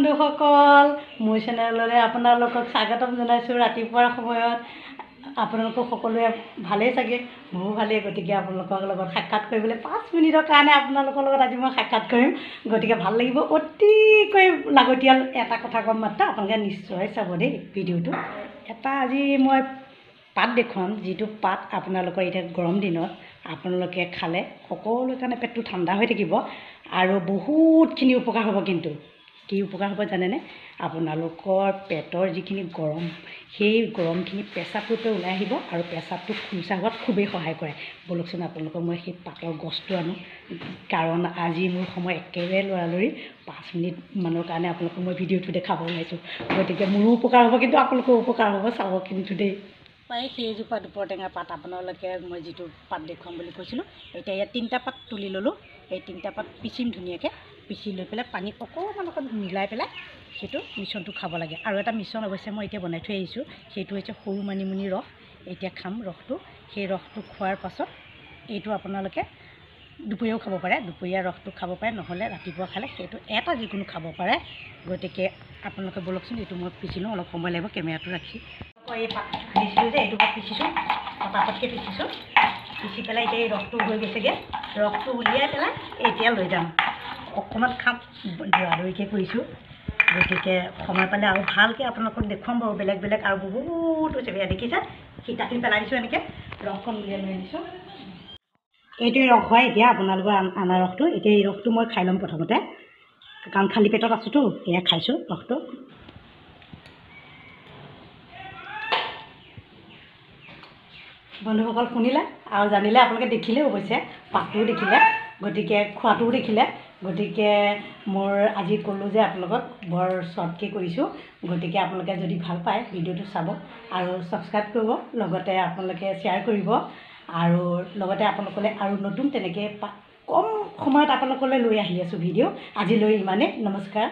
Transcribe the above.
বন্ধুসকল মোৰ চেনেললৈ আপোনালোকক স্বাগতম জনাইছোঁ। ৰাতিপুৱাৰ সময়ত আপোনালোকক সকলোৱে ভালেই চাগে, মোৰো ভালেই। গতিকে আপোনালোকৰ লগত সাক্ষাৎ কৰিবলৈ 5 মিনিটৰ কাৰণে আপোনালোকৰ লগত আজি মই সাক্ষাৎ কৰিম। গতিকে ভাল লাগিব। অতিকৈ লাগতিয়াল এটা কথা ক'ম মাত্ৰ, আপোনালোকে নিশ্চয় চাব দেই ভিডিঅ'টো। এটা আজি মই পাত দেখুৱাম, যিটো পাত আপোনালোকৰ এতিয়া গৰম দিনত আপোনালোকে খালে সকলোৰে কাৰণে পেটটো ঠাণ্ডা হৈ থাকিব আৰু বহুতখিনি উপকাৰ হ'ব। কিন্তু কি উপকাৰ হ'ব জানেনে? আপোনালোকৰ পেটৰ যিখিনি গৰম, সেই গৰমখিনি পেচাব ৰূপে ওলাই আহিব আৰু পেচাবটো খোলচা হোৱাত খুবেই সহায় কৰে। ব'লকচোন আপোনালোকক মই সেই পাতৰ গছটো আনো, কাৰণ আজি মোৰ সময় একেবাৰে লৰালৰি। 5 মিনিটমানৰ কাৰণে আপোনালোকক মই ভিডিঅ'টো দেখাব ওলাইছোঁ। গতিকে মোৰো উপকাৰ হ'ব, কিন্তু আপোনালোকৰো উপকাৰ হ'ব, চাব কিন্তু দেই। সেইজোপা দুপৰটেঙা পাত আপোনালোকে মই যিটো পাত দেখুৱাম বুলি কৈছিলোঁ, এতিয়া ইয়াত 3টা পাত তুলি ল'লোঁ। এই 3টা পাত পিচিম ধুনীয়াকৈ, পিচি লৈ পেলাই পানীত অকণমান মিলাই পেলাই সেইটো মিশ্ৰণটো খাব লাগে। আৰু এটা মিশ্ৰণ অৱশ্যে মই এতিয়া বনাই থৈ আহিছোঁ, সেইটো হৈছে সৰু মানিমুনি ৰস। এতিয়া খাম ৰসটো। সেই ৰসটো খোৱাৰ পাছত এইটো আপোনালোকে দুপৰীয়াও খাব পাৰে, দুপৰীয়া ৰসটো খাব পাৰে, নহ'লে ৰাতিপুৱা খালে সেইটো এটা যিকোনো খাব পাৰে। গতিকে আপোনালোকে ব'লকচোন, এইটো মই পিচি লওঁ, অলপ সময় লাগিব কেমেৰাটো ৰাখি। এই পাত দিছিলোঁ যে এইটো পাত পিচিছোঁ, পাততকৈ পিচিছোঁ, পিচি পেলাই এতিয়া এই ৰসটো হৈ গৈছেগৈ। ৰসটো উলিয়াই পেলাই এতিয়া লৈ যাম, অকণমান খাম, দৌৰাদৌৰিকৈ কৰিছোঁ। গতিকে সময় পালে আৰু ভালকৈ আপোনালোকক দেখুৱাম বাৰু, বেলেগ বেলেগ আৰু বহুত হৈছে। বেয়া দেখিছে, সীতাখিনি পেলাই দিছোঁ, এনেকৈ ৰসখন উলিয়াই লৈ আনিছোঁ। এইটোৱে ৰস হয় এতিয়া আপোনালোকৰ আনা ৰসটো। এতিয়া এই ৰসটো মই খাই ল'ম প্ৰথমতে, কাৰণ খালী পেটত আছোঁতো। এয়া খাইছোঁ ৰসটো। বন্ধুসকল শুনিলে আৰু জানিলে, আপোনালোকে দেখিলে অৱশ্যে, পাতটোও দেখিলে, গতিকে খোৱাটোও দেখিলে। গতিকে মোৰ আজি ক'লোঁ যে আপোনালোকক বৰ শ্বৰ্টকৈ কৰিছোঁ। গতিকে আপোনালোকে যদি ভাল পায় ভিডিঅ'টো চাব আৰু ছাবস্ক্ৰাইব কৰিব, লগতে আপোনালোকে শ্বেয়াৰ কৰিব, আৰু লগতে আপোনালোকলৈ আৰু নতুন তেনেকৈ কম সময়ত আপোনালোকলৈ লৈ আহি আছোঁ ভিডিঅ'। আজিলৈ ইমানেই, নমস্কাৰ।